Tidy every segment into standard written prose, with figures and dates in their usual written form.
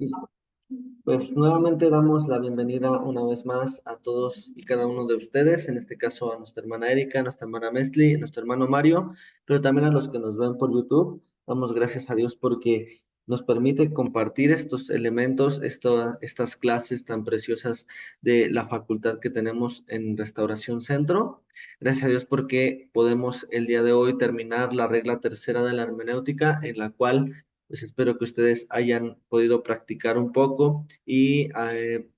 Listo. Pues nuevamente damos la bienvenida una vez más a todos y cada uno de ustedes, en este caso a nuestra hermana Erika, a nuestra hermana Mesli, a nuestro hermano Mario, pero también a los que nos ven por YouTube. Damos gracias a Dios porque nos permite compartir estos elementos, estas clases tan preciosas de la facultad que tenemos en Restauración Centro. Gracias a Dios porque podemos el día de hoy terminar la regla tercera de la hermenéutica, en la cual pues espero que ustedes hayan podido practicar un poco y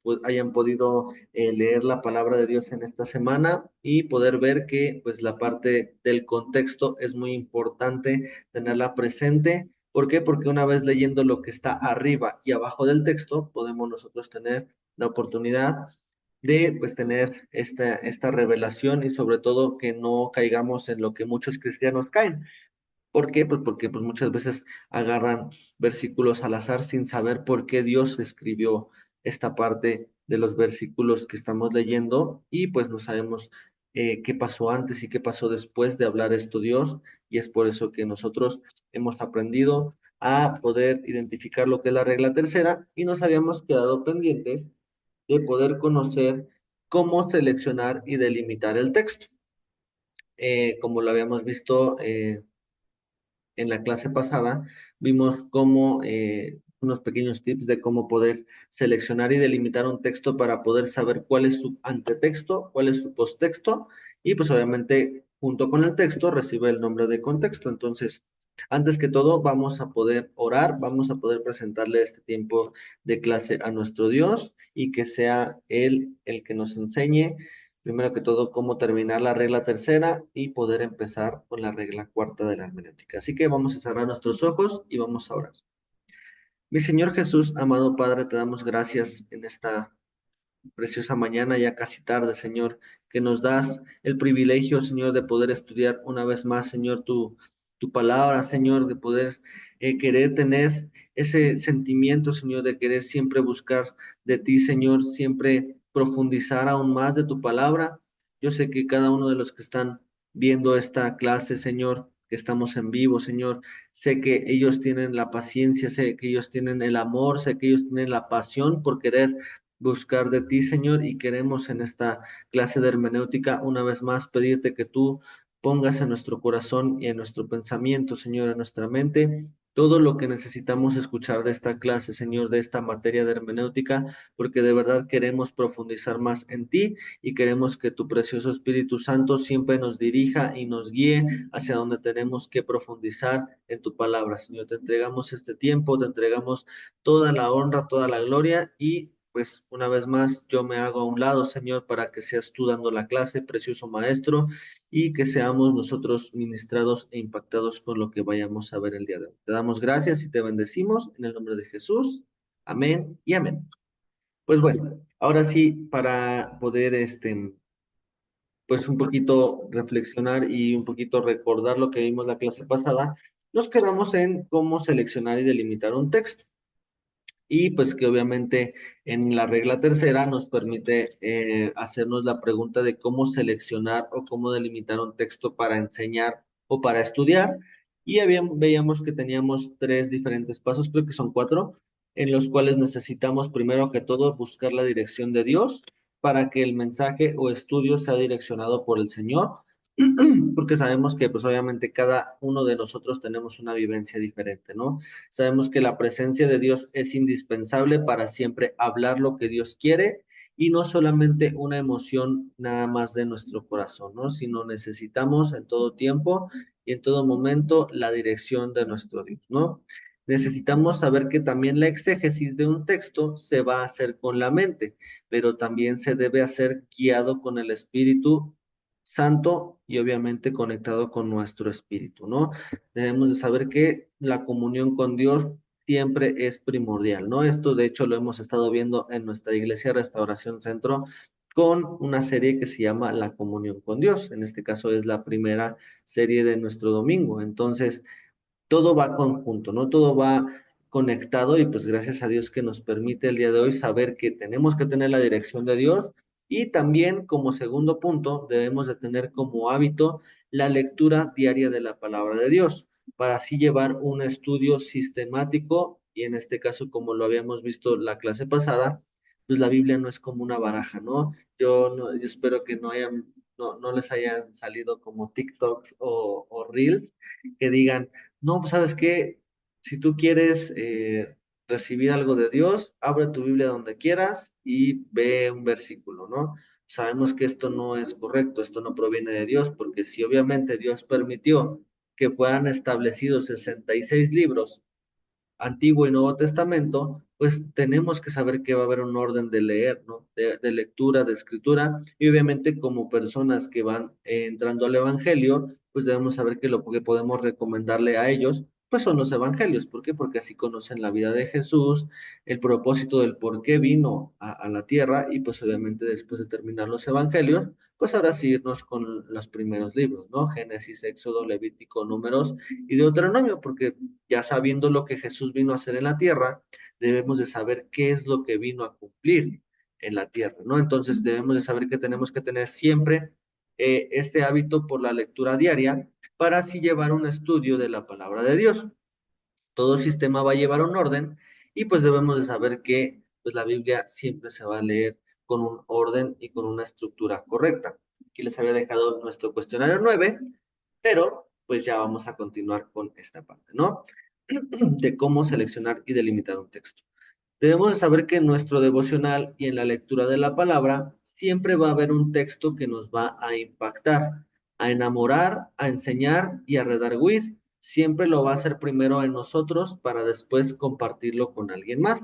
pues hayan podido leer la palabra de Dios en esta semana y poder ver que pues la parte del contexto es muy importante tenerla presente. ¿Por qué? Porque una vez leyendo lo que está arriba y abajo del texto, podemos nosotros tener la oportunidad de pues tener esta revelación y sobre todo que no caigamos en lo que muchos cristianos caen. ¿Por qué? Pues porque pues muchas veces agarran versículos al azar sin saber por qué Dios escribió esta parte de los versículos que estamos leyendo y pues no sabemos qué pasó antes y qué pasó después de hablar esto Dios, y es por eso que nosotros hemos aprendido a poder identificar lo que es la regla tercera y nos habíamos quedado pendientes de poder conocer cómo seleccionar y delimitar el texto. Como lo habíamos visto en la clase pasada, vimos cómo unos pequeños tips de cómo poder seleccionar y delimitar un texto para poder saber cuál es su antetexto, cuál es su posttexto, y pues obviamente junto con el texto recibe el nombre de contexto. Entonces, antes que todo, vamos a poder orar, vamos a poder presentarle este tiempo de clase a nuestro Dios y que sea Él el que nos enseñe primero que todo, cómo terminar la regla tercera y poder empezar con la regla cuarta de la hermenéutica. Así que vamos a cerrar nuestros ojos y vamos a orar. Mi Señor Jesús, amado Padre, te damos gracias en esta preciosa mañana, ya casi tarde, Señor, que nos das el privilegio, Señor, de poder estudiar una vez más, Señor, tu palabra, Señor, de poder querer tener ese sentimiento, Señor, de querer siempre buscar de ti, Señor, siempre profundizar aún más de tu palabra. Yo sé que cada uno de los que están viendo esta clase, Señor, que estamos en vivo, Señor, sé que ellos tienen la paciencia, sé que ellos tienen el amor, sé que ellos tienen la pasión por querer buscar de ti, Señor, y queremos en esta clase de hermenéutica una vez más pedirte que tú pongas en nuestro corazón y en nuestro pensamiento, Señor, en nuestra mente, todo lo que necesitamos escuchar de esta clase, Señor, de esta materia de hermenéutica, porque de verdad queremos profundizar más en ti y queremos que tu precioso Espíritu Santo siempre nos dirija y nos guíe hacia donde tenemos que profundizar en tu palabra, Señor. Te entregamos este tiempo, te entregamos toda la honra, toda la gloria y pues una vez más yo me hago a un lado, Señor, para que seas tú dando la clase, precioso Maestro, y que seamos nosotros ministrados e impactados con lo que vayamos a ver el día de hoy. Te damos gracias y te bendecimos en el nombre de Jesús. Amén y amén. Pues bueno, ahora sí, para poder pues un poquito reflexionar y un poquito recordar lo que vimos la clase pasada, nos quedamos en cómo seleccionar y delimitar un texto y pues que obviamente en la regla tercera nos permite hacernos la pregunta de cómo seleccionar o cómo delimitar un texto para enseñar o para estudiar. Y veíamos que teníamos tres diferentes pasos, creo que son cuatro, en los cuales necesitamos primero que todo buscar la dirección de Dios para que el mensaje o estudio sea direccionado por el Señor, porque sabemos que pues obviamente cada uno de nosotros tenemos una vivencia diferente, ¿no? Sabemos que la presencia de Dios es indispensable para siempre hablar lo que Dios quiere y no solamente una emoción nada más de nuestro corazón, ¿no? Sino necesitamos en todo tiempo y en todo momento la dirección de nuestro Dios, ¿no? Necesitamos saber que también la exégesis de un texto se va a hacer con la mente, pero también se debe hacer guiado con el Espíritu Santo y obviamente conectado con nuestro espíritu, ¿no? Debemos de saber que la comunión con Dios siempre es primordial, ¿no? Esto de hecho lo hemos estado viendo en nuestra iglesia Restauración Centro con una serie que se llama La comunión con Dios. En este caso es la primera serie de nuestro domingo. Entonces, todo va conjunto, ¿no? Todo va conectado y pues gracias a Dios que nos permite el día de hoy saber que tenemos que tener la dirección de Dios y también como segundo punto debemos de tener como hábito la lectura diaria de la palabra de Dios para así llevar un estudio sistemático Y en este caso, como lo habíamos visto la clase pasada, pues la Biblia no es como una baraja, ¿no? Yo espero que no les hayan salido como TikToks o Reels que digan, no, pues sabes qué, si tú quieres recibir algo de Dios, abre tu Biblia donde quieras y ve un versículo, ¿no? Sabemos que esto no es correcto, esto no proviene de Dios, porque si obviamente Dios permitió que fueran establecidos 66 libros, Antiguo y Nuevo Testamento, pues tenemos que saber que va a haber un orden de leer, ¿no? De lectura, de escritura, y obviamente como personas que van entrando al Evangelio, pues debemos saber que lo que podemos recomendarle a ellos, pues son los Evangelios. ¿Por qué? Porque así conocen la vida de Jesús, el propósito del por qué vino a la tierra, y pues obviamente después de terminar los Evangelios, pues ahora sí irnos con los primeros libros, ¿no? Génesis, Éxodo, Levítico, Números y Deuteronomio, porque ya sabiendo lo que Jesús vino a hacer en la tierra, debemos de saber qué es lo que vino a cumplir en la tierra, ¿no? Entonces debemos de saber que tenemos que tener siempre este hábito por la lectura diaria para así llevar un estudio de la palabra de Dios. Todo sistema va a llevar un orden y pues debemos de saber que pues la Biblia siempre se va a leer con un orden y con una estructura correcta. Aquí les había dejado nuestro cuestionario 9, pero pues ya vamos a continuar con esta parte, ¿no? De cómo seleccionar y delimitar un texto. Debemos de saber que en nuestro devocional y en la lectura de la palabra siempre va a haber un texto que nos va a impactar, a enamorar, a enseñar y a redarguir. Siempre lo va a hacer primero en nosotros para después compartirlo con alguien más.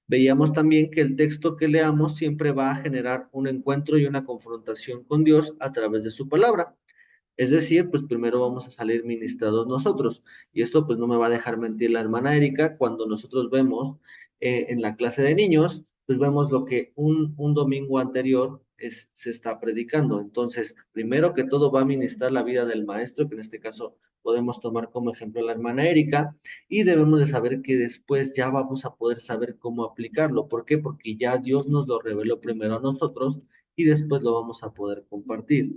Veíamos también que el texto que leamos siempre va a generar un encuentro y una confrontación con Dios a través de su palabra. Es decir, pues primero vamos a salir ministrados nosotros. Y esto pues no me va a dejar mentir la hermana Erika cuando nosotros vemos en la clase de niños, pues vemos lo que un domingo anterior se está predicando. Entonces, primero que todo va a ministrar la vida del maestro, que en este caso podemos tomar como ejemplo a la hermana Erika, y debemos de saber que después ya vamos a poder saber cómo aplicarlo. ¿Por qué? Porque ya Dios nos lo reveló primero a nosotros y después lo vamos a poder compartir.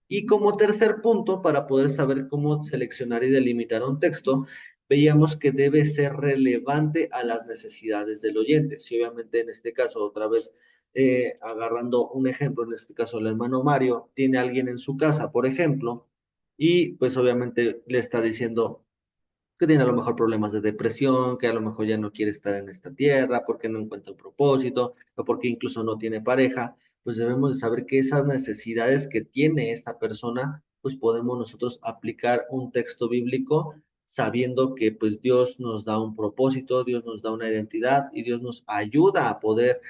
Y como tercer punto, para poder saber cómo seleccionar y delimitar un texto, veíamos que debe ser relevante a las necesidades del oyente. Si obviamente en este caso, otra vez agarrando un ejemplo, en este caso el hermano Mario, tiene a alguien en su casa, por ejemplo, y pues obviamente le está diciendo que tiene a lo mejor problemas de depresión, que a lo mejor ya no quiere estar en esta tierra, porque no encuentra un propósito, o porque incluso no tiene pareja, pues debemos de saber que esas necesidades que tiene esta persona, pues podemos nosotros aplicar un texto bíblico sabiendo que pues Dios nos da un propósito, Dios nos da una identidad y Dios nos ayuda a poder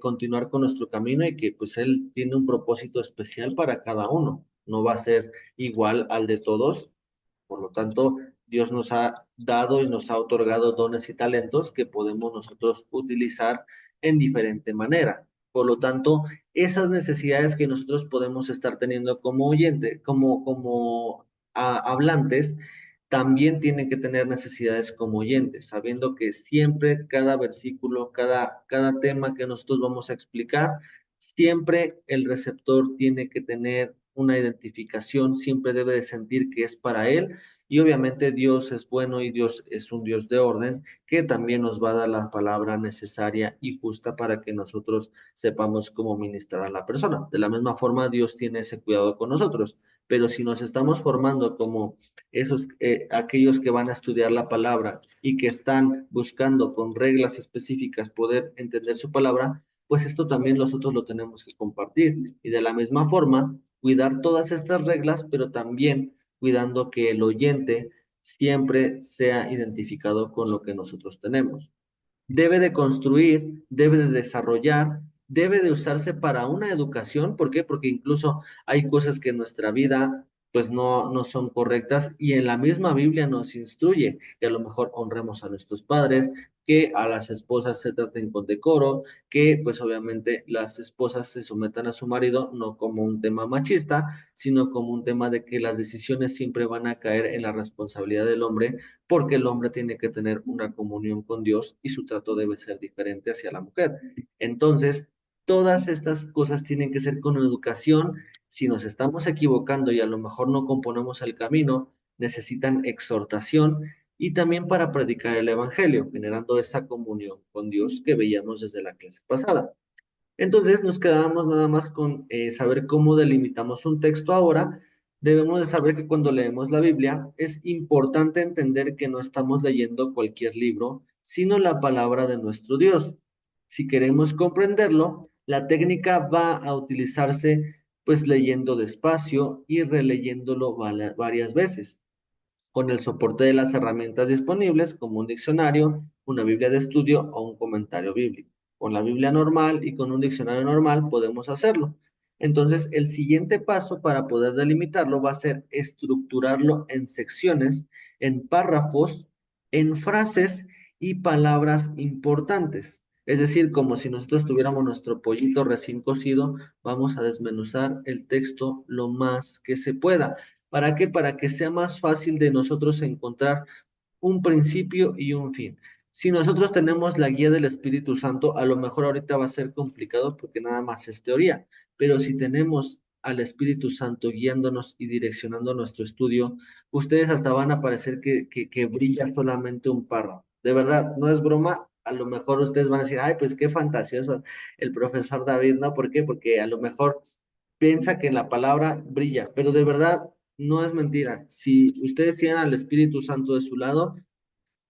continuar con nuestro camino y que pues Él tiene un propósito especial para cada uno. No va a ser igual al de todos, por lo tanto, Dios nos ha dado y nos ha otorgado dones y talentos que podemos nosotros utilizar en diferente manera. Por lo tanto, esas necesidades que nosotros podemos estar teniendo como oyente, como hablantes, también tienen que tener necesidades como oyentes, sabiendo que siempre cada versículo, cada tema que nosotros vamos a explicar, siempre el receptor tiene que tener una identificación, siempre debe de sentir que es para él y obviamente Dios es bueno y Dios es un Dios de orden que también nos va a dar la palabra necesaria y justa para que nosotros sepamos cómo ministrar a la persona. De la misma forma, Dios tiene ese cuidado con nosotros. Pero si nos estamos formando como aquellos que van a estudiar la palabra y que están buscando con reglas específicas poder entender su palabra, pues esto también nosotros lo tenemos que compartir. Y de la misma forma, cuidar todas estas reglas, pero también cuidando que el oyente siempre sea identificado con lo que nosotros tenemos. Debe de construir, debe de desarrollar, debe de usarse para una educación. ¿Por qué? Porque incluso hay cosas que en nuestra vida pues no son correctas y en la misma Biblia nos instruye que a lo mejor honremos a nuestros padres, que a las esposas se traten con decoro, que pues obviamente las esposas se sometan a su marido no como un tema machista, sino como un tema de que las decisiones siempre van a caer en la responsabilidad del hombre porque el hombre tiene que tener una comunión con Dios y su trato debe ser diferente hacia la mujer. Entonces, todas estas cosas tienen que ser con educación. Si nos estamos equivocando y a lo mejor no componemos el camino, necesitan exhortación y también para predicar el Evangelio, generando esa comunión con Dios que veíamos desde la clase pasada. Entonces nos quedábamos nada más con saber cómo delimitamos un texto ahora. Debemos de saber que cuando leemos la Biblia es importante entender que no estamos leyendo cualquier libro, sino la palabra de nuestro Dios. Si queremos comprenderlo, la técnica va a utilizarse pues leyendo despacio y releyéndolo varias veces con el soporte de las herramientas disponibles como un diccionario, una Biblia de estudio o un comentario bíblico. Con la Biblia normal y con un diccionario normal podemos hacerlo. Entonces, el siguiente paso para poder delimitarlo va a ser estructurarlo en secciones, en párrafos, en frases y palabras importantes. Es decir, como si nosotros tuviéramos nuestro pollito recién cocido, vamos a desmenuzar el texto lo más que se pueda. ¿Para qué? Para que sea más fácil de nosotros encontrar un principio y un fin. Si nosotros tenemos la guía del Espíritu Santo, a lo mejor ahorita va a ser complicado porque nada más es teoría, pero si tenemos al Espíritu Santo guiándonos y direccionando nuestro estudio, ustedes hasta van a parecer que brilla solamente un párrafo. De verdad, no es broma. A lo mejor ustedes van a decir, ay, pues qué fantasioso el profesor David, ¿no? ¿Por qué? Porque a lo mejor piensa que la palabra brilla, pero de verdad no es mentira. Si ustedes tienen al Espíritu Santo de su lado,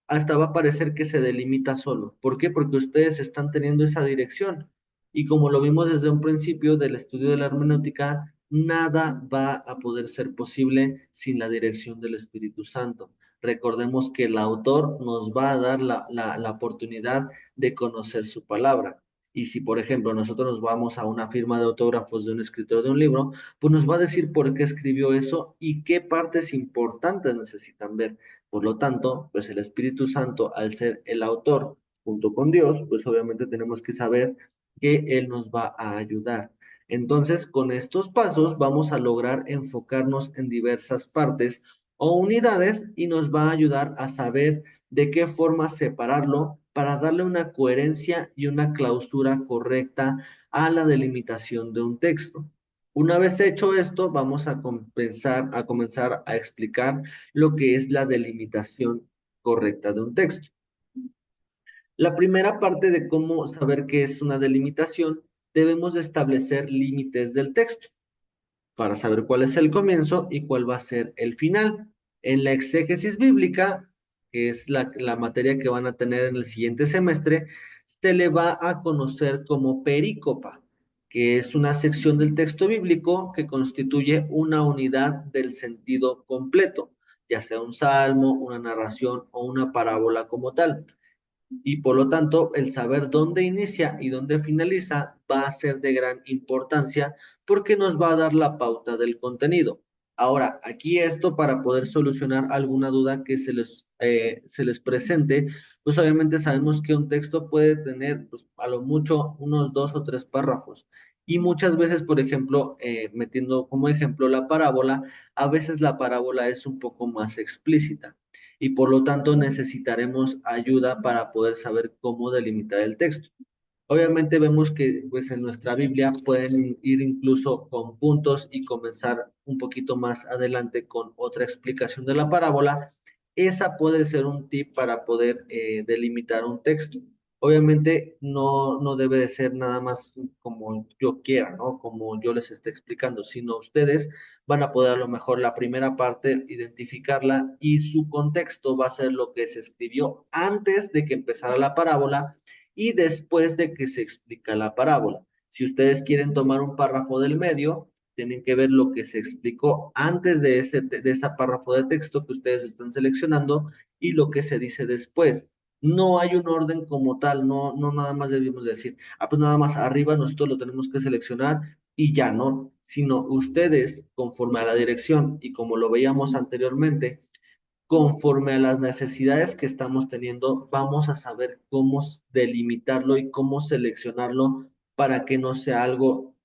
hasta va a parecer que se delimita solo. ¿Por qué? Porque ustedes están teniendo esa dirección. Y como lo vimos desde un principio del estudio de la hermenéutica, nada va a poder ser posible sin la dirección del Espíritu Santo. Recordemos que el autor nos va a dar la oportunidad de conocer su palabra. Y si, por ejemplo, nosotros nos vamos a una firma de autógrafos de un escritor de un libro, pues nos va a decir por qué escribió eso y qué partes importantes necesitan ver. Por lo tanto, pues el Espíritu Santo, al ser el autor junto con Dios, pues obviamente tenemos que saber que Él nos va a ayudar. Entonces, con estos pasos vamos a lograr enfocarnos en diversas partes o unidades y nos va a ayudar a saber de qué forma separarlo para darle una coherencia y una clausura correcta a la delimitación de un texto. Una vez hecho esto, vamos a comenzar a explicar lo que es la delimitación correcta de un texto. La primera parte de cómo saber qué es una delimitación, debemos establecer límites del texto para saber cuál es el comienzo y cuál va a ser el final. En la exégesis bíblica, que es la materia que van a tener en el siguiente semestre, se le va a conocer como perícopa, que es una sección del texto bíblico que constituye una unidad del sentido completo, ya sea un salmo, una narración o una parábola como tal y por lo tanto el saber dónde inicia y dónde finaliza va a ser de gran importancia porque nos va a dar la pauta del contenido. Ahora, aquí esto para poder solucionar alguna duda que se les presente, pues obviamente sabemos que un texto puede tener pues, a lo mucho unos dos o tres párrafos. Y muchas veces, por ejemplo, metiendo como ejemplo la parábola, a veces la parábola es un poco más explícita y por lo tanto necesitaremos ayuda para poder saber cómo delimitar el texto. Obviamente vemos que pues en nuestra Biblia pueden ir incluso con puntos y comenzar un poquito más adelante con otra explicación de la parábola. Esa puede ser un tip para poder delimitar un texto. Obviamente no debe de ser nada más como yo quiera, ¿no? Como yo les esté explicando, sino ustedes van a poder a lo mejor la primera parte identificarla y su contexto va a ser lo que se escribió antes de que empezara la parábola y después de que se explica la parábola. Si ustedes quieren tomar un párrafo del medio, tienen que ver lo que se explicó antes de ese párrafo de texto que ustedes están seleccionando y lo que se dice después. No hay un orden como tal, no nada más debemos decir, ah, pues nada más arriba nosotros lo tenemos que seleccionar y ya no, sino ustedes, conforme a la dirección y como lo veíamos anteriormente, conforme a las necesidades que estamos teniendo, vamos a saber cómo delimitarlo y cómo seleccionarlo para que no sea algo,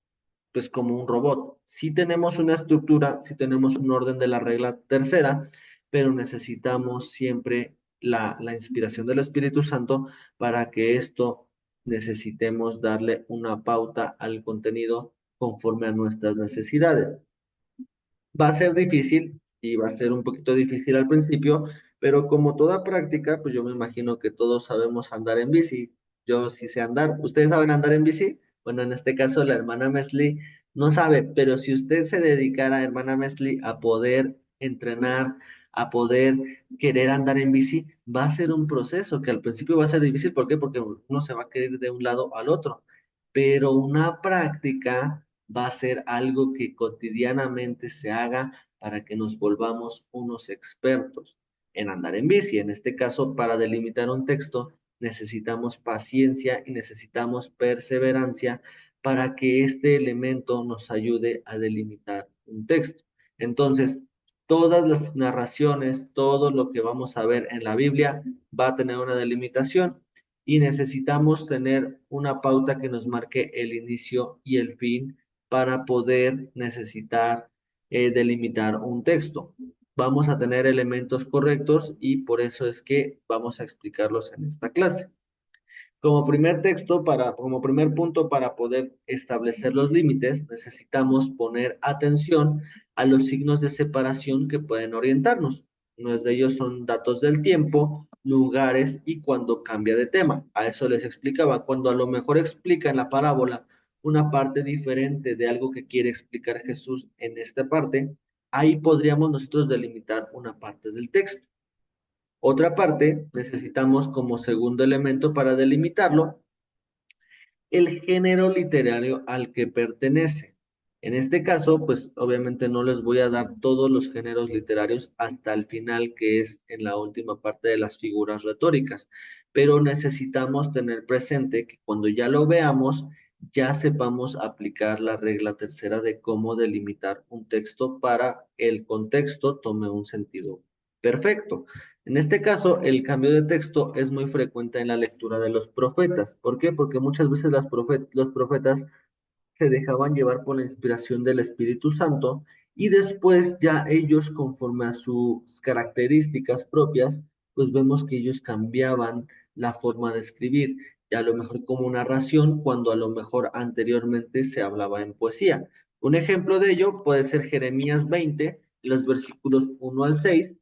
pues, como un robot. Sí tenemos una estructura, sí tenemos un orden de la regla tercera, pero necesitamos siempre la inspiración del Espíritu Santo para que esto necesitemos darle una pauta al contenido conforme a nuestras necesidades. Va a ser difícil y va a ser un poquito difícil al principio, Pero como toda práctica, pues yo me imagino que todos sabemos andar en bici. Yo sí sé andar. ¿Ustedes saben andar en bici? Bueno, en este caso la hermana Mesli no sabe, pero si usted se dedicara, hermana Mesli, a poder entrenar, a poder querer andar en bici, va a ser un proceso que al principio va a ser difícil. ¿Por qué? Porque uno se va a querer ir de un lado al otro. Pero una práctica va a ser algo que cotidianamente se haga para que nos volvamos unos expertos en andar en bici. En este caso, para delimitar un texto, necesitamos paciencia y necesitamos perseverancia para que este elemento nos ayude a delimitar un texto. Entonces, todas las narraciones, todo lo que vamos a ver en la Biblia va a tener una delimitación y necesitamos tener una pauta que nos marque el inicio y el fin para poder necesitar delimitar un texto. Vamos a tener elementos correctos y por eso es que vamos a explicarlos en esta clase. Como primer punto para poder establecer los límites, necesitamos poner atención a los signos de separación que pueden orientarnos. Unos de ellos son datos del tiempo, lugares y cuando cambia de tema. A eso les explicaba, cuando a lo mejor explica en la parábola una parte diferente de algo que quiere explicar Jesús en esta parte, ahí podríamos nosotros delimitar una parte del texto. Otra parte, necesitamos como segundo elemento para delimitarlo el género literario al que pertenece. En este caso, pues obviamente no les voy a dar todos los géneros literarios hasta el final, que es en la última parte de las figuras retóricas, pero necesitamos tener presente que cuando ya lo veamos, ya sepamos aplicar la regla tercera de cómo delimitar un texto para el contexto tome un sentido perfecto. En este caso, el cambio de texto es muy frecuente en la lectura de los profetas. ¿Por qué? Porque muchas veces los profetas se dejaban llevar por la inspiración del Espíritu Santo y después ya ellos, conforme a sus características propias, pues vemos que ellos cambiaban la forma de escribir, y a lo mejor como narración, cuando a lo mejor anteriormente se hablaba en poesía. Un ejemplo de ello puede ser Jeremías 20, los versículos 1 al 6,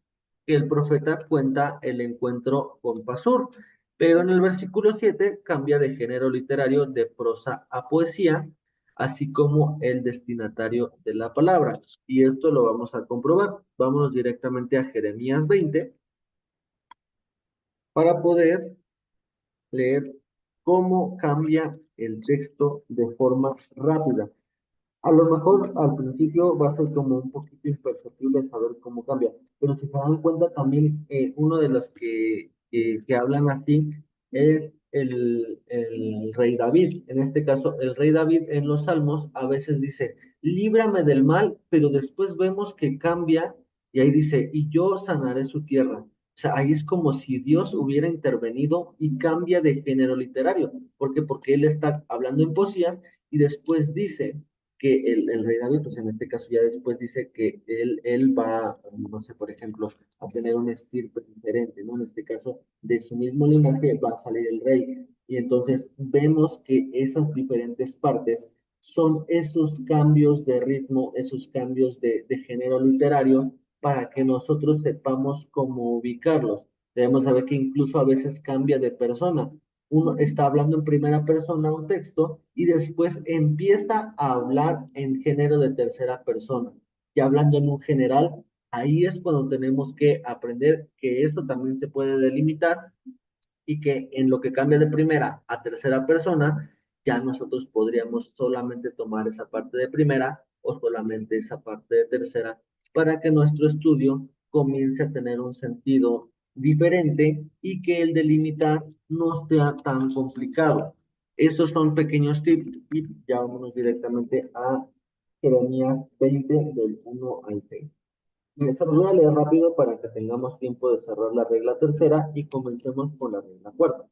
que el profeta cuenta el encuentro con Pasur, pero en el versículo 7 cambia de género literario de prosa a poesía, así como el destinatario de la palabra. Y esto lo vamos a comprobar. Vámonos directamente a Jeremías 20 para poder leer cómo cambia el texto de forma rápida. A lo mejor al principio va a ser como un poquito imperceptible saber cómo cambia, pero si se dan cuenta también, uno de los que hablan así es el rey David. En este caso, el rey David en los Salmos a veces dice, líbrame del mal, pero después vemos que cambia y ahí dice, y yo sanaré su tierra. O sea, ahí es como si Dios hubiera intervenido y cambia de género literario. ¿Por qué? Porque él está hablando en poesía y después dice que el rey David, pues en este caso ya después dice que él va, no sé, por ejemplo, a tener un estirpe diferente, ¿no? En este caso, de su mismo linaje va a salir el rey. Y entonces vemos que esas diferentes partes son esos cambios de ritmo, esos cambios de género literario, para que nosotros sepamos cómo ubicarlos. Debemos saber que incluso a veces cambia de persona. Uno está hablando en primera persona un texto y después empieza a hablar en género de tercera persona. Y hablando en un general, ahí es cuando tenemos que aprender que esto también se puede delimitar y que en lo que cambia de primera a tercera persona, ya nosotros podríamos solamente tomar esa parte de primera o solamente esa parte de tercera para que nuestro estudio comience a tener un sentido diferente y que el delimitar no sea tan complicado. Estos son pequeños tips y ya vámonos directamente a Jeremías 20 del 1 al 6. Se los voy a leer rápido para que tengamos tiempo de cerrar la regla tercera y comencemos con la regla cuarta.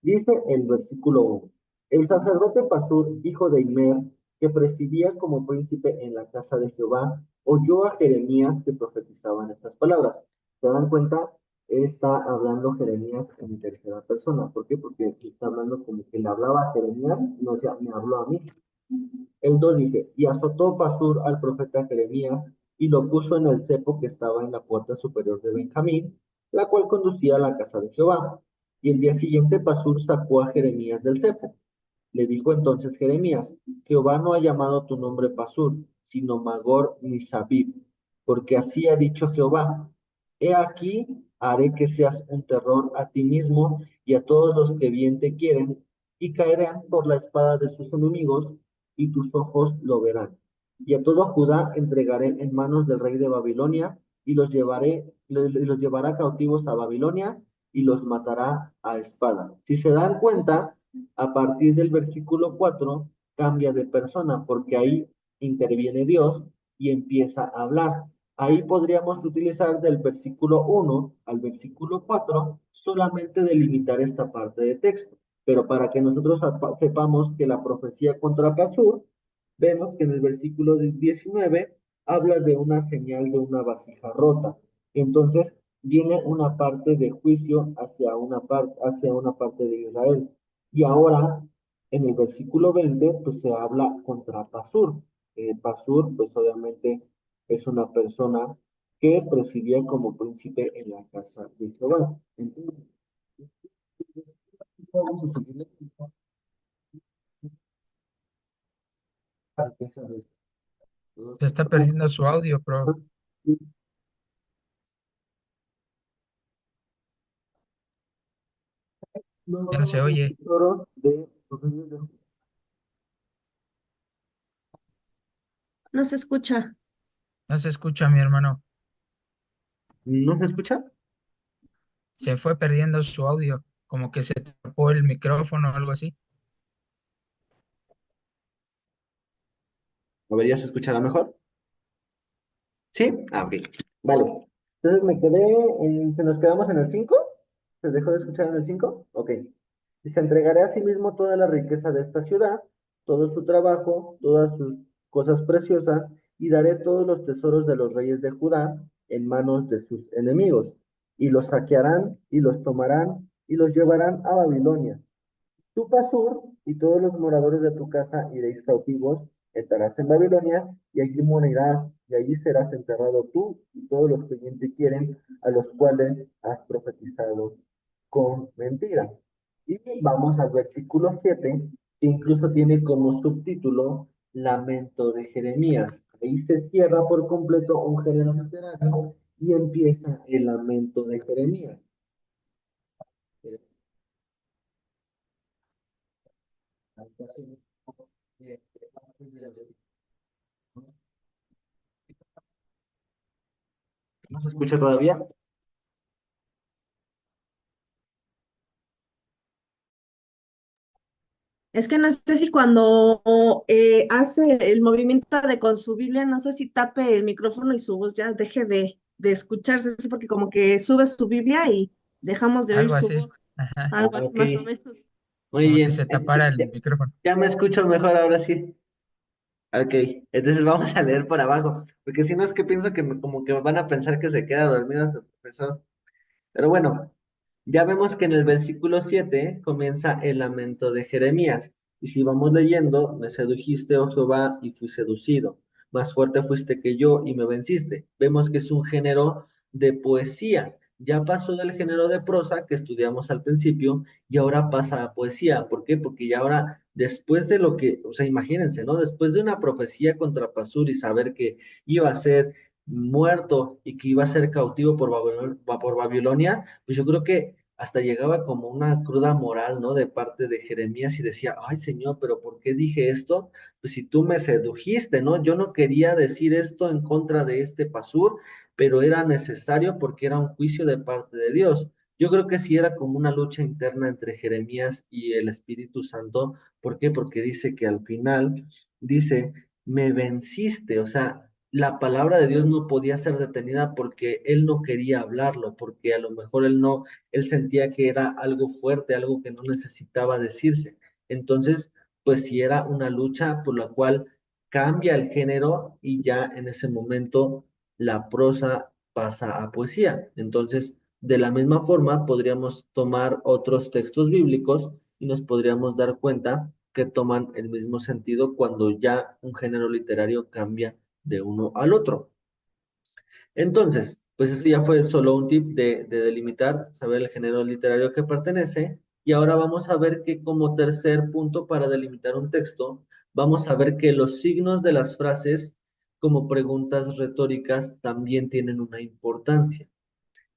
Dice el versículo 1. El sacerdote Pasur, hijo de Imer, que presidía como príncipe en la casa de Jehová, oyó a Jeremías que profetizaban estas palabras. ¿Se dan cuenta? Está hablando Jeremías en tercera persona. ¿Por qué? Porque está hablando como que le hablaba a Jeremías, no decía, me habló a mí. El 2 dice, y azotó Pasur al profeta Jeremías y lo puso en el cepo que estaba en la puerta superior de Benjamín. la cual conducía a la casa de Jehová. Y el día siguiente Pasur sacó a Jeremías del cepo. Le dijo entonces Jeremías: Jehová no ha llamado tu nombre Pasur, sino Magor Misabib, porque así ha dicho Jehová: He aquí, haré que seas un terror a ti mismo y a todos los que bien te quieren, y caerán por la espada de sus enemigos, y tus ojos lo verán. Y a todo Judá entregaré en manos del rey de Babilonia, y los llevará cautivos a Babilonia, y los matará a espada. Si se dan cuenta, a partir del versículo 4 cambia de persona, porque ahí interviene Dios y empieza a hablar. Ahí podríamos utilizar del versículo 1 al versículo 4 solamente delimitar esta parte de texto. Pero para que nosotros sepamos que la profecía contra Pasur, vemos que en el versículo 19 habla de una señal de una vasija rota. Entonces viene una parte de juicio hacia una parte de Israel. Y ahora, en el versículo 20 pues se habla contra Pasur. Pasur, pues obviamente es una persona que presidía como príncipe en la casa de Jehová. Entonces, vamos a seguir leyendo la riqueza de estos Se está perdiendo su audio, pero no ya no se vemos los oye. tesoros de los reyes de... No se escucha. No se escucha, mi hermano. ¿No se escucha? Se fue perdiendo su audio, como que se tapó el micrófono o algo así. A ver, ¿ya se escuchará mejor? ¿Sí? Ah, ok. Vale. Entonces ¿se nos quedamos en el 5? ¿Se dejó de escuchar en el 5? Ok. Y se entregará a sí mismo toda la riqueza de esta ciudad, todo su trabajo, todas sus cosas preciosas, y daré todos los tesoros de los reyes de Judá en manos de sus enemigos, y los saquearán, y los tomarán, y los llevarán a Babilonia. Tu Pasur y todos los moradores de tu casa iréis cautivos, estarás en Babilonia, y allí morirás, y allí serás enterrado tú y todos los que bien te quieren, a los cuales has profetizado con mentira. Y vamos al versículo 7, que incluso tiene como subtítulo Lamento de Jeremías. Ahí se cierra por completo un género literario y empieza el lamento de Jeremías. ¿No se escucha todavía? Es que no sé si cuando hace el movimiento de con su Biblia, no sé si tape el micrófono y su voz ya deje de escucharse, así porque como que sube su Biblia y dejamos de oír Algo su así. voz, Ajá. algo así Ok, más o menos. muy Como si bien. se tapara el micrófono. Ya me escucho mejor ahora sí. Ok, entonces vamos a leer por abajo, porque si no es que pienso que como que van a pensar que se queda dormido el profesor. Pero bueno, ya vemos que en el versículo 7 comienza el lamento de Jeremías. Y si vamos leyendo, me sedujiste, oh Jehová, y fui seducido. Más fuerte fuiste que yo y me venciste. Vemos que es un género de poesía. Ya pasó del género de prosa que estudiamos al principio y ahora pasa a poesía. ¿Por qué? Porque ya ahora, después de lo que, o sea, imagínense, ¿no? Después de una profecía contra Pasur y saber que iba a ser muerto y que iba a ser cautivo por Babilonia, pues yo creo que hasta llegaba como una cruda moral, ¿no? De parte de Jeremías y decía: ay, Señor, pero ¿por qué dije esto? Pues si tú me sedujiste, ¿no? Yo no quería decir esto en contra de este Pasur, pero era necesario porque era un juicio de parte de Dios. Yo creo que sí era como una lucha interna entre Jeremías y el Espíritu Santo. ¿Por qué? Porque dice que al final, dice, me venciste, o sea, la palabra de Dios no podía ser detenida porque él no quería hablarlo, porque a lo mejor él sentía que era algo fuerte, algo que no necesitaba decirse. Entonces, pues sí era una lucha por la cual cambia el género y ya en ese momento la prosa pasa a poesía. Entonces, de la misma forma, podríamos tomar otros textos bíblicos y nos podríamos dar cuenta que toman el mismo sentido cuando ya un género literario cambia de uno al otro. Entonces, Pues eso ya fue solo un tip de delimitar, saber el género literario que pertenece. Y ahora vamos a ver que como tercer punto para delimitar un texto, vamos a ver que los signos de las frases como preguntas retóricas también tienen una importancia.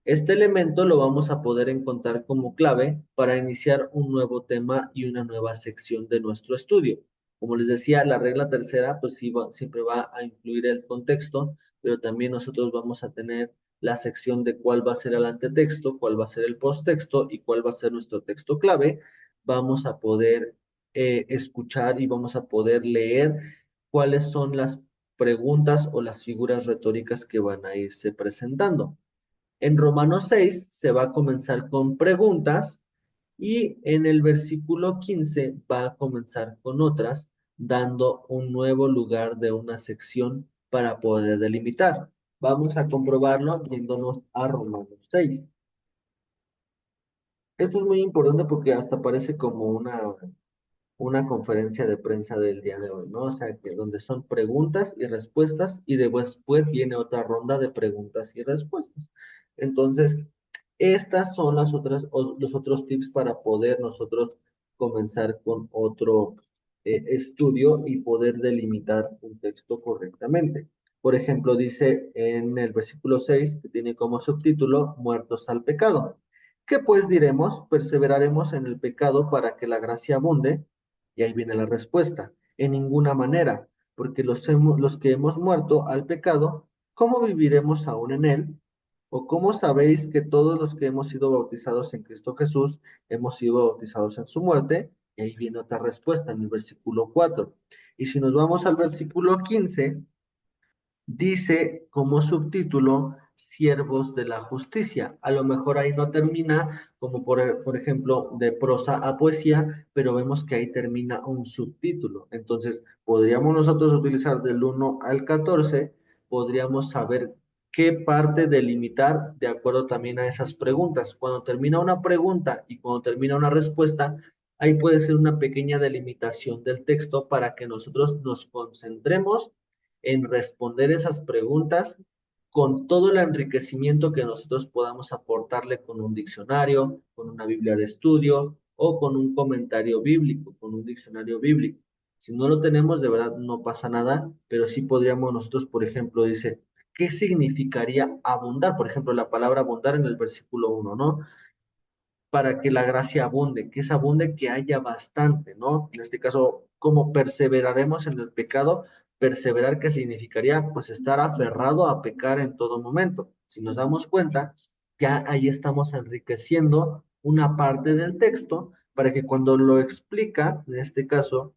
Este elemento lo vamos a poder encontrar como clave para iniciar un nuevo tema y una nueva sección de nuestro estudio. Como les decía, la regla tercera, pues sí siempre va a incluir el contexto, pero también nosotros vamos a tener la sección de cuál va a ser el antetexto, cuál va a ser el posttexto y cuál va a ser nuestro texto clave. Vamos a poder escuchar y vamos a poder leer cuáles son las preguntas o las figuras retóricas que van a irse presentando. En Romanos 6 se va a comenzar con preguntas y en el versículo 15 va a comenzar con otras, dando un nuevo lugar de una sección para poder delimitar. Vamos a comprobarlo yéndonos a Romanos 6. Esto es muy importante porque hasta parece como una conferencia de prensa del día de hoy, ¿no? O sea, que donde son preguntas y respuestas y después viene otra ronda de preguntas y respuestas. Entonces, estas son los otros tips para poder nosotros comenzar con otro estudio y poder delimitar un texto correctamente. Por ejemplo, dice en el versículo 6 que tiene como subtítulo, muertos al pecado. ¿Qué pues diremos? Perseveraremos en el pecado para que la gracia abunde. Y ahí viene la respuesta. En ninguna manera, porque los que hemos muerto al pecado, ¿cómo viviremos aún en él? ¿O cómo sabéis que todos los que hemos sido bautizados en Cristo Jesús hemos sido bautizados en su muerte? Y ahí viene otra respuesta en el versículo 4. Y si nos vamos al versículo 15, dice como subtítulo Siervos de la Justicia. A lo mejor ahí no termina como por ejemplo de prosa a poesía, pero vemos que ahí termina un subtítulo. Entonces, podríamos nosotros utilizar del 1 al 14, podríamos saber qué parte delimitar de acuerdo también a esas preguntas. Cuando termina una pregunta y cuando termina una respuesta, ahí puede ser una pequeña delimitación del texto para que nosotros nos concentremos en responder esas preguntas con todo el enriquecimiento que nosotros podamos aportarle con un diccionario, con una Biblia de estudio o con un comentario bíblico, con un diccionario bíblico. Si no lo tenemos, de verdad no pasa nada, pero sí podríamos nosotros, por ejemplo, dice, ¿qué significaría abundar? Por ejemplo, la palabra abundar en el versículo 1, ¿no? Para que la gracia abunde, que es abunde, que haya bastante, ¿no? En este caso, ¿cómo perseveraremos en el pecado? Perseverar, ¿qué significaría? Pues estar aferrado a pecar en todo momento. Si nos damos cuenta, ya ahí estamos enriqueciendo una parte del texto para que cuando lo explica, en este caso,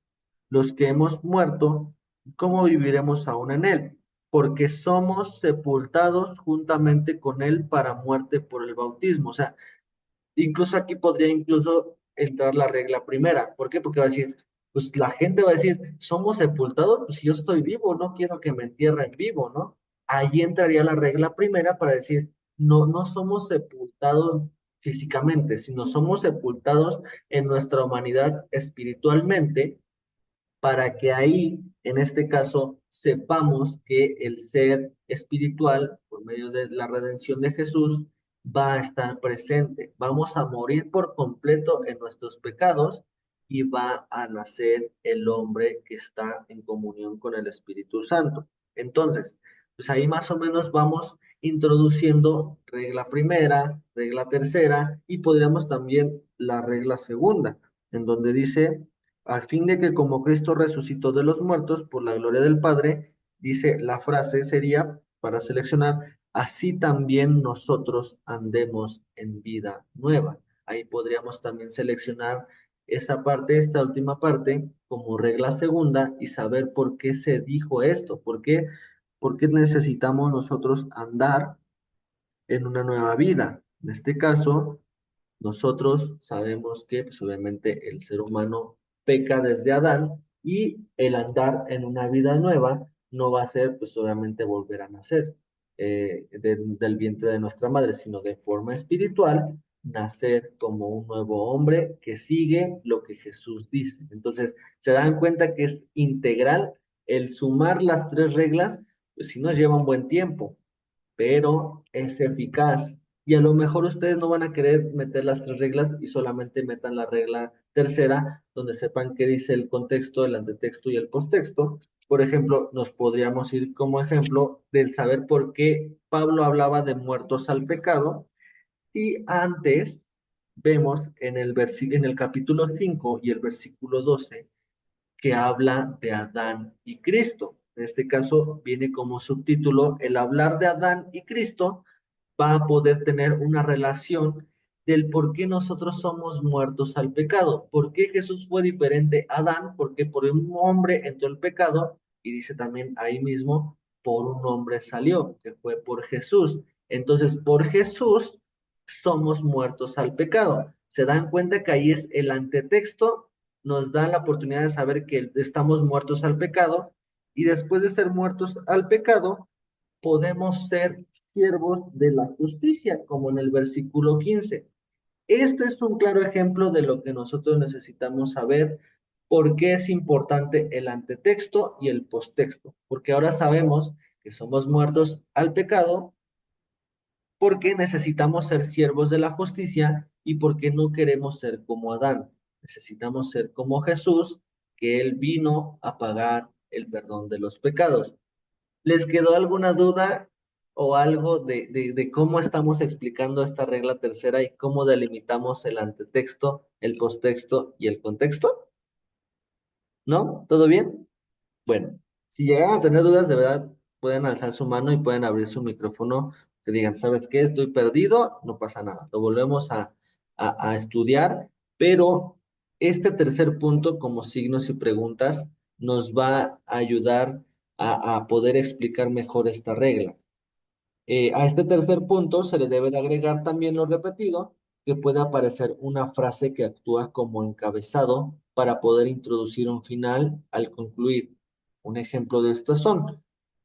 los que hemos muerto, ¿cómo viviremos aún en él? Porque somos sepultados juntamente con él para muerte por el bautismo. O sea, incluso aquí podría incluso entrar la regla primera. ¿Por qué? Porque va a decir, pues la gente va a decir, somos sepultados, pues si yo estoy vivo, no quiero que me entierren vivo, ¿no? Ahí entraría la regla primera para decir, no, no somos sepultados físicamente, sino somos sepultados en nuestra humanidad espiritualmente para que ahí, en este caso, sepamos que el ser espiritual, por medio de la redención de Jesús, va a estar presente. Vamos a morir por completo en nuestros pecados y va a nacer el hombre que está en comunión con el Espíritu Santo. Entonces, pues ahí más o menos vamos introduciendo regla primera, regla tercera y podríamos también la regla segunda, en donde dice a fin de que como Cristo resucitó de los muertos por la gloria del Padre, dice la frase sería para seleccionar, así también nosotros andemos en vida nueva. Ahí podríamos también seleccionar esa parte, esta última parte, como regla segunda y saber por qué se dijo esto, por qué necesitamos nosotros andar en una nueva vida. En este caso, nosotros sabemos que pues, obviamente el ser humano peca desde Adán y el andar en una vida nueva no va a ser pues obviamente volver a nacer del vientre de nuestra madre, sino de forma espiritual, nacer como un nuevo hombre que sigue lo que Jesús dice. Entonces, se dan cuenta que es integral el sumar las tres reglas, pues sí nos lleva un buen tiempo, pero es eficaz. Y a lo mejor ustedes no van a querer meter las tres reglas y solamente metan la regla tercera, donde sepan qué dice el contexto, el antetexto y el posttexto. Por ejemplo, nos podríamos ir como ejemplo del saber por qué Pablo hablaba de muertos al pecado. Y antes vemos en el capítulo 5 y el versículo 12 que habla de Adán y Cristo. En este caso viene como subtítulo: el hablar de Adán y Cristo va a poder tener una relación del por qué nosotros somos muertos al pecado, por qué Jesús fue diferente a Adán, porque por un hombre entró el pecado, y dice también ahí mismo, por un hombre salió, que fue por Jesús. Entonces, por Jesús somos muertos al pecado. ¿Se dan cuenta que ahí es el antetexto? Nos da la oportunidad de saber que estamos muertos al pecado, y después de ser muertos al pecado, podemos ser siervos de la justicia, como en el versículo 15. Este es un claro ejemplo de lo que nosotros necesitamos saber, por qué es importante el antetexto y el posttexto, porque ahora sabemos que somos muertos al pecado, porque necesitamos ser siervos de la justicia y porque no queremos ser como Adán. Necesitamos ser como Jesús, que Él vino a pagar el perdón de los pecados. ¿Les quedó alguna duda o algo de cómo estamos explicando esta regla tercera y cómo delimitamos el antetexto, el posttexto y el contexto? ¿No? ¿Todo bien? Bueno, si llegan a tener dudas, de verdad, pueden alzar su mano y pueden abrir su micrófono, que digan, ¿sabes qué? Estoy perdido, no pasa nada. Lo volvemos a estudiar, pero este tercer punto, como signos y preguntas, nos va a ayudar a poder explicar mejor esta regla. A este tercer punto se le debe de agregar también lo repetido, que puede aparecer una frase que actúa como encabezado para poder introducir un final al concluir. Un ejemplo de estas son: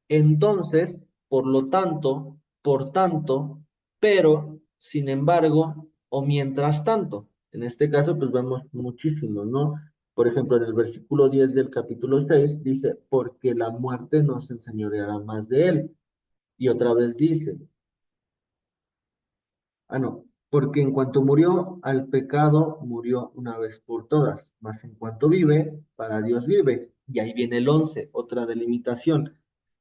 entonces, por lo tanto, por tanto, pero, sin embargo, o mientras tanto. En este caso, pues vemos muchísimos, ¿no? Por ejemplo, en el versículo 10 del capítulo 6 dice, porque la muerte no se enseñoreará más de él. Y otra vez dice, no, porque en cuanto murió al pecado, murió una vez por todas, mas en cuanto vive, para Dios vive. Y ahí viene el 11, otra delimitación.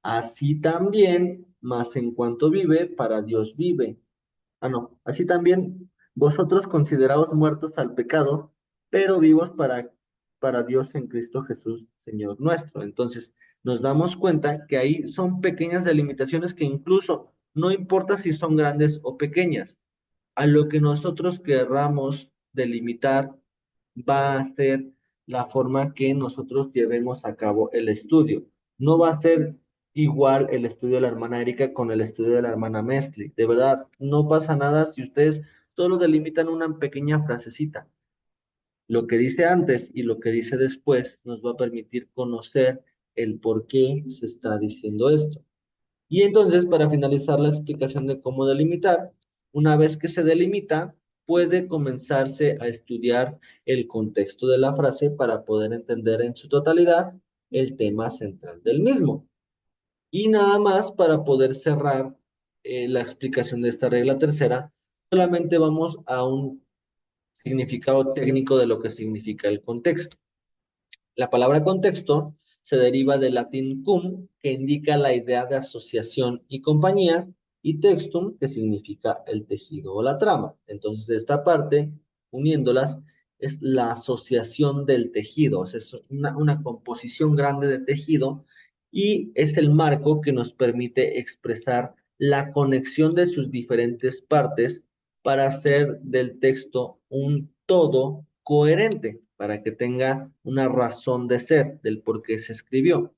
Así también, mas en cuanto vive, para Dios vive. No, así también vosotros consideraos muertos al pecado, pero vivos para Dios en Cristo Jesús, Señor nuestro. Entonces, nos damos cuenta que ahí son pequeñas delimitaciones que incluso no importa si son grandes o pequeñas, a lo que nosotros querramos delimitar va a ser la forma que nosotros llevemos a cabo el estudio. No va a ser igual el estudio de la hermana Erika con el estudio de la hermana Mesli. De verdad, no pasa nada si ustedes solo delimitan una pequeña frasecita. Lo que dice antes y lo que dice después nos va a permitir conocer el por qué se está diciendo esto. Y entonces, para finalizar la explicación de cómo delimitar, una vez que se delimita, puede comenzarse a estudiar el contexto de la frase para poder entender en su totalidad el tema central del mismo. Y nada más para poder cerrar la explicación de esta regla tercera, solamente vamos a un significado técnico de lo que significa el contexto. La palabra contexto se deriva del latín cum, que indica la idea de asociación y compañía, y textum, que significa el tejido o la trama. Entonces, esta parte, uniéndolas, es la asociación del tejido, o sea, es una composición grande de tejido, y es el marco que nos permite expresar la conexión de sus diferentes partes para hacer del texto un todo coherente, para que tenga una razón de ser del por qué se escribió.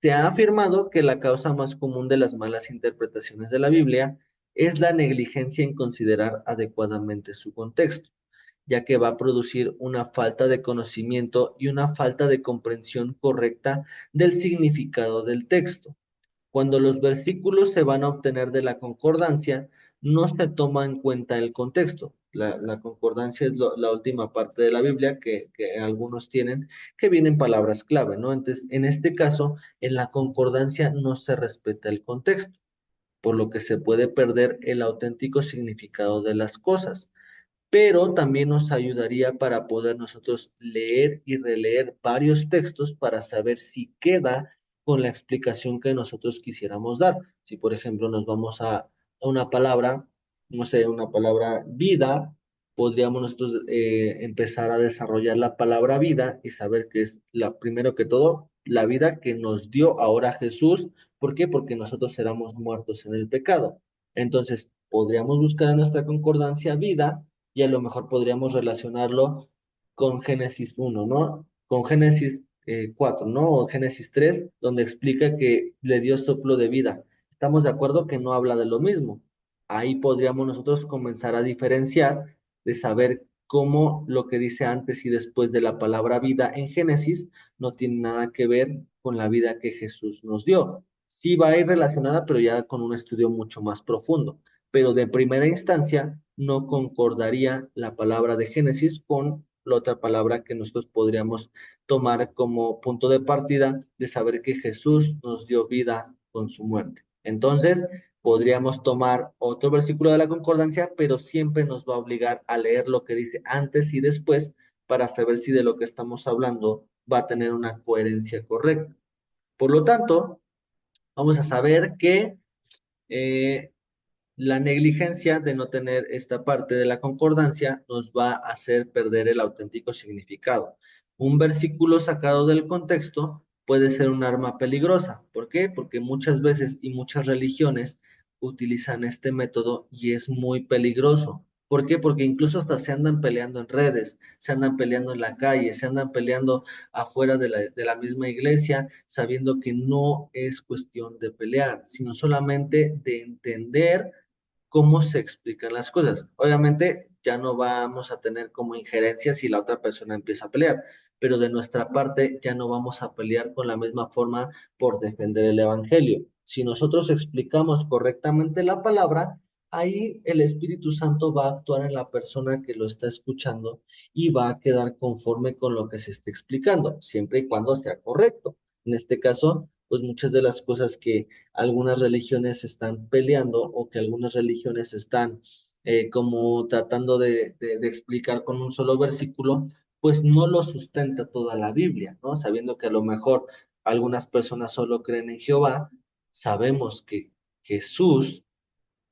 Se ha afirmado que la causa más común de las malas interpretaciones de la Biblia es la negligencia en considerar adecuadamente su contexto, ya que va a producir una falta de conocimiento y una falta de comprensión correcta del significado del texto. Cuando los versículos se van a obtener de la concordancia, no se toma en cuenta el contexto. La concordancia es la última parte de la Biblia que algunos tienen, que vienen palabras clave, ¿no? Entonces, en este caso, en la concordancia no se respeta el contexto. por lo que se puede perder el auténtico significado de las cosas, pero también nos ayudaría para poder nosotros leer y releer varios textos para saber si queda con la explicación que nosotros quisiéramos dar. Si, por ejemplo, nos vamos a una palabra, no sé, una palabra vida, podríamos nosotros empezar a desarrollar la palabra vida y saber que es primero que todo, la vida que nos dio ahora Jesús. ¿Por qué? Porque nosotros éramos muertos en el pecado. Entonces, podríamos buscar en nuestra concordancia vida y a lo mejor podríamos relacionarlo con Génesis 1, ¿no? Con Génesis 4, ¿no? O Génesis 3, donde explica que le dio soplo de vida. Estamos de acuerdo que no habla de lo mismo. Ahí podríamos nosotros comenzar a diferenciar de saber cómo lo que dice antes y después de la palabra vida en Génesis no tiene nada que ver con la vida que Jesús nos dio. Sí va a ir relacionada, pero ya con un estudio mucho más profundo, pero de primera instancia no concordaría la palabra de Génesis con la otra palabra que nosotros podríamos tomar como punto de partida de saber que Jesús nos dio vida con su muerte. Entonces, podríamos tomar otro versículo de la concordancia, pero siempre nos va a obligar a leer lo que dice antes y después para saber si de lo que estamos hablando va a tener una coherencia correcta. Por lo tanto, vamos a saber que eh, la negligencia de no tener esta parte de la concordancia nos va a hacer perder el auténtico significado. Un versículo sacado del contexto puede ser un arma peligrosa. ¿Por qué? Porque muchas veces y muchas religiones utilizan este método y es muy peligroso. ¿Por qué? Porque incluso hasta se andan peleando en redes, se andan peleando en la calle, se andan peleando afuera de la misma iglesia, sabiendo que no es cuestión de pelear, sino solamente de entender cómo se explican las cosas. Obviamente ya no vamos a tener como injerencia si la otra persona empieza a pelear, pero de nuestra parte ya no vamos a pelear con la misma forma por defender el Evangelio. Si nosotros explicamos correctamente la palabra, ahí el Espíritu Santo va a actuar en la persona que lo está escuchando y va a quedar conforme con lo que se está explicando, siempre y cuando sea correcto. En este caso, pues muchas de las cosas que algunas religiones están peleando o que algunas religiones están como tratando de explicar con un solo versículo, pues no lo sustenta toda la Biblia, ¿no? Sabiendo que a lo mejor algunas personas solo creen en Jehová, sabemos que Jesús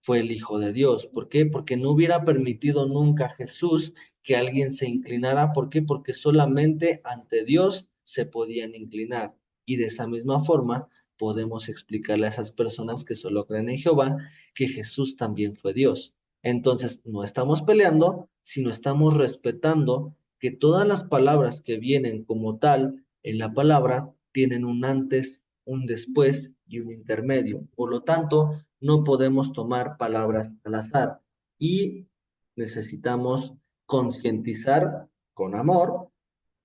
fue el Hijo de Dios. ¿Por qué? Porque no hubiera permitido nunca Jesús que alguien se inclinara. ¿Por qué? Porque solamente ante Dios se podían inclinar. Y de esa misma forma podemos explicarle a esas personas que solo creen en Jehová que Jesús también fue Dios. Entonces, no estamos peleando, sino estamos respetando que todas las palabras que vienen como tal en la palabra tienen un antes, un después y un intermedio. Por lo tanto, no podemos tomar palabras al azar y necesitamos concientizar con amor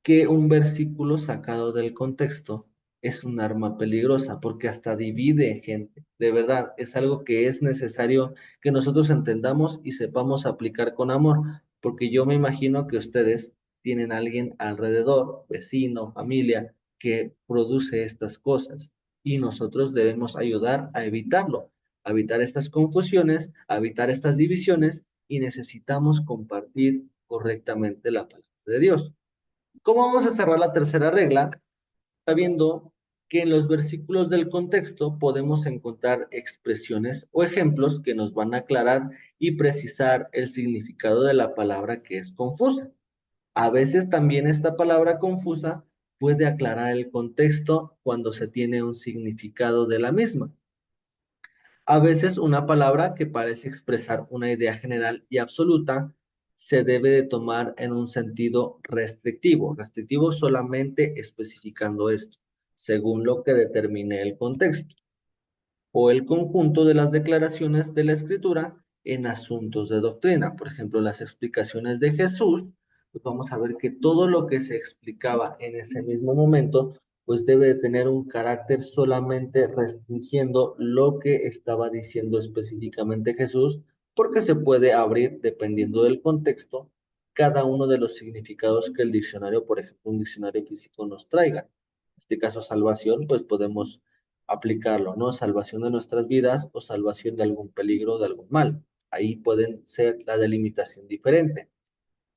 que un versículo sacado del contexto es un arma peligrosa porque hasta divide gente. De verdad, es algo que es necesario que nosotros entendamos y sepamos aplicar con amor, porque yo me imagino que ustedes tienen a alguien alrededor, vecino, familia, que produce estas cosas y nosotros debemos ayudar a evitar estas confusiones, a evitar estas divisiones y necesitamos compartir correctamente la palabra de Dios. ¿Cómo vamos a cerrar la tercera regla? Sabiendo que en los versículos del contexto podemos encontrar expresiones o ejemplos que nos van a aclarar y precisar el significado de la palabra que es confusa. A veces también esta palabra confusa puede aclarar el contexto cuando se tiene un significado de la misma. A veces una palabra que parece expresar una idea general y absoluta se debe de tomar en un sentido restrictivo solamente especificando esto, según lo que determine el contexto, o el conjunto de las declaraciones de la escritura en asuntos de doctrina. Por ejemplo, las explicaciones de Jesús, pues vamos a ver que todo lo que se explicaba en ese mismo momento, pues debe de tener un carácter solamente restringiendo lo que estaba diciendo específicamente Jesús, porque se puede abrir, dependiendo del contexto, cada uno de los significados que el diccionario, por ejemplo, un diccionario físico nos traiga. En este caso, salvación, pues podemos aplicarlo, ¿no? Salvación de nuestras vidas o salvación de algún peligro, de algún mal. Ahí pueden ser la delimitación diferente.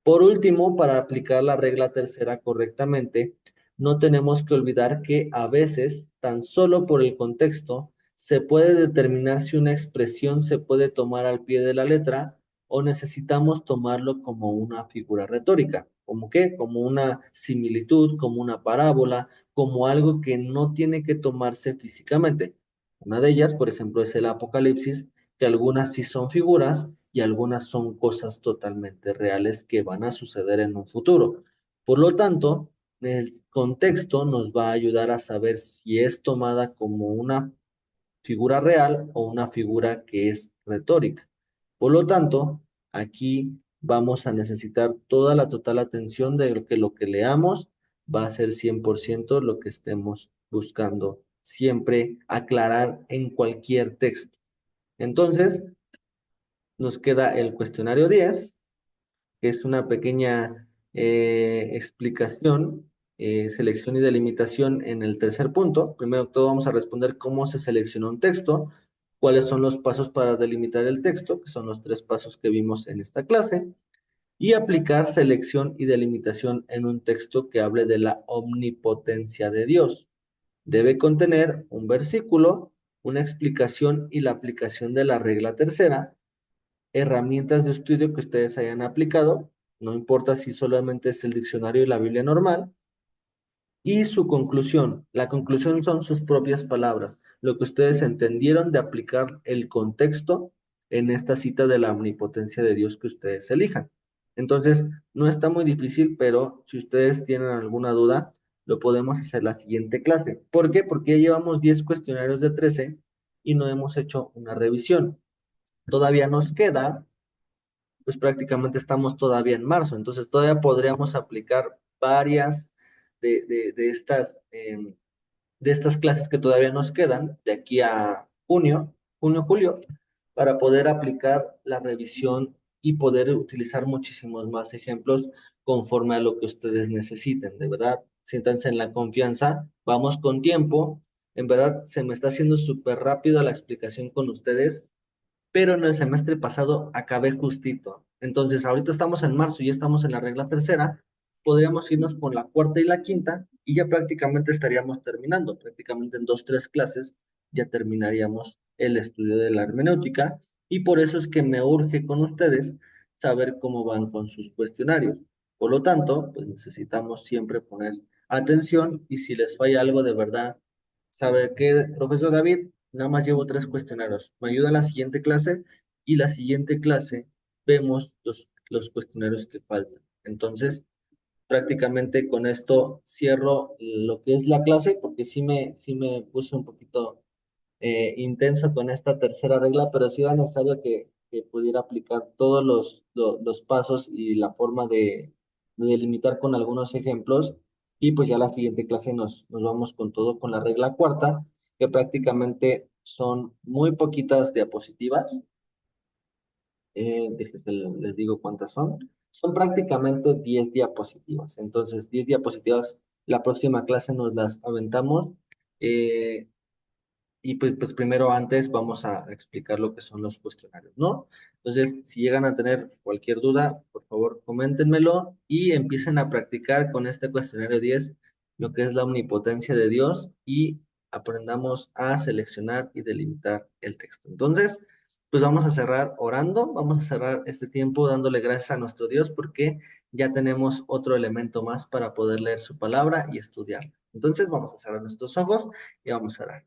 Por último, para aplicar la regla tercera correctamente, no tenemos que olvidar que a veces, tan solo por el contexto, se puede determinar si una expresión se puede tomar al pie de la letra o necesitamos tomarlo como una figura retórica. ¿Como qué? Como una similitud, como una parábola, como algo que no tiene que tomarse físicamente. Una de ellas, por ejemplo, es el Apocalipsis, que algunas sí son figuras y algunas son cosas totalmente reales que van a suceder en un futuro. Por lo tanto, el contexto nos va a ayudar a saber si es tomada como una figura real o una figura que es retórica. Por lo tanto, aquí vamos a necesitar toda la total atención de que lo que leamos va a ser 100% lo que estemos buscando siempre aclarar en cualquier texto. Entonces, nos queda el cuestionario 10, que es una pequeña explicación, selección y delimitación en el tercer punto. Primero que todo vamos a responder cómo se selecciona un texto, cuáles son los pasos para delimitar el texto, que son los 3 pasos que vimos en esta clase, y aplicar selección y delimitación en un texto que hable de la omnipotencia de Dios. Debe contener un versículo, una explicación y la aplicación de la regla tercera, herramientas de estudio que ustedes hayan aplicado, no importa si solamente es el diccionario y la Biblia normal, y su conclusión. La conclusión son sus propias palabras, lo que ustedes entendieron de aplicar el contexto en esta cita de la omnipotencia de Dios que ustedes elijan. Entonces, no está muy difícil, pero si ustedes tienen alguna duda, lo podemos hacer la siguiente clase. ¿Por qué? Porque ya llevamos 10 cuestionarios de 13 y no hemos hecho una revisión. Todavía nos queda, pues prácticamente estamos todavía en marzo, entonces todavía podríamos aplicar varias de estas clases que todavía nos quedan, de aquí a julio, para poder aplicar la revisión y poder utilizar muchísimos más ejemplos conforme a lo que ustedes necesiten, de verdad, siéntanse en la confianza, vamos con tiempo, en verdad se me está haciendo súper rápido la explicación con ustedes, pero en el semestre pasado acabé justito. Entonces, ahorita estamos en marzo y ya estamos en la regla tercera, podríamos irnos con la cuarta y la quinta y ya prácticamente estaríamos terminando, prácticamente en 2, 3 clases ya terminaríamos el estudio de la hermenéutica y por eso es que me urge con ustedes saber cómo van con sus cuestionarios. Por lo tanto, pues necesitamos siempre poner atención y si les falla algo de verdad, ¿sabe qué, profesor David? Nada más llevo 3 cuestionarios. Me ayuda la siguiente clase y la siguiente clase vemos los cuestionarios que faltan. Entonces, prácticamente con esto cierro lo que es la clase porque sí me puse un poquito intenso con esta tercera regla, pero sí era necesario que pudiera aplicar todos los pasos y la forma de delimitar con algunos ejemplos. Y pues ya la siguiente clase nos vamos con todo con la regla cuarta, que prácticamente son muy poquitas diapositivas. Déjenme, les digo cuántas son. Son prácticamente 10 diapositivas. Entonces, 10 diapositivas, la próxima clase nos las aventamos. Eh, y pues primero antes vamos a explicar lo que son los cuestionarios, ¿no? Entonces, si llegan a tener cualquier duda, por favor, coméntenmelo y empiecen a practicar con este cuestionario 10 lo que es la omnipotencia de Dios y aprendamos a seleccionar y delimitar el texto. Entonces, pues vamos a cerrar orando, vamos a cerrar este tiempo dándole gracias a nuestro Dios porque ya tenemos otro elemento más para poder leer su palabra y estudiarla. Entonces, vamos a cerrar nuestros ojos y vamos a orar.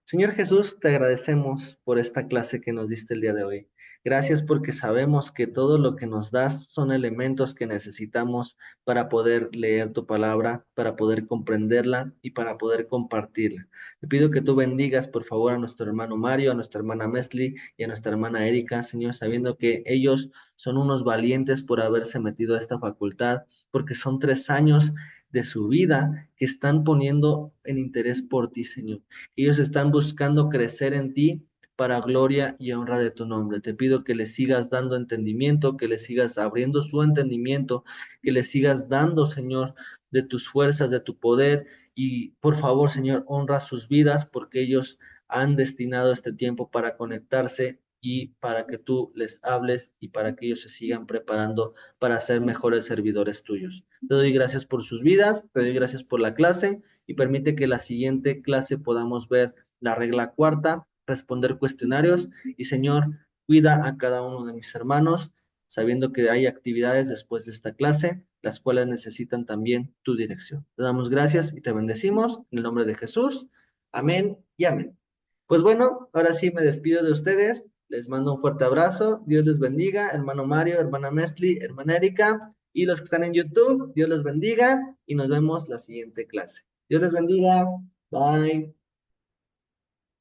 Señor Jesús, te agradecemos por esta clase que nos diste el día de hoy. Gracias porque sabemos que todo lo que nos das son elementos que necesitamos para poder leer tu palabra, para poder comprenderla y para poder compartirla. Te pido que tú bendigas, por favor, a nuestro hermano Mario, a nuestra hermana Mesli y a nuestra hermana Erika, Señor, sabiendo que ellos son unos valientes por haberse metido a esta facultad, porque son 3 años de su vida que están poniendo en interés por ti, Señor. Ellos están buscando crecer en ti para gloria y honra de tu nombre. Te pido que les sigas dando entendimiento, que les sigas abriendo su entendimiento, que les sigas dando, Señor, de tus fuerzas, de tu poder, y por favor, Señor, honra sus vidas porque ellos han destinado este tiempo para conectarse y para que tú les hables y para que ellos se sigan preparando para ser mejores servidores tuyos. Te doy gracias por sus vidas, te doy gracias por la clase y permite que la siguiente clase podamos ver la regla cuarta, responder cuestionarios y Señor, cuida a cada uno de mis hermanos, sabiendo que hay actividades después de esta clase, las cuales necesitan también tu dirección. Te damos gracias y te bendecimos en el nombre de Jesús. Amén y amén. Pues bueno, ahora sí me despido de ustedes. Les mando un fuerte abrazo. Dios les bendiga, hermano Mario, hermana Mesli, hermana Erika, y los que están en YouTube, Dios les bendiga y nos vemos la siguiente clase. Dios les bendiga. Bye.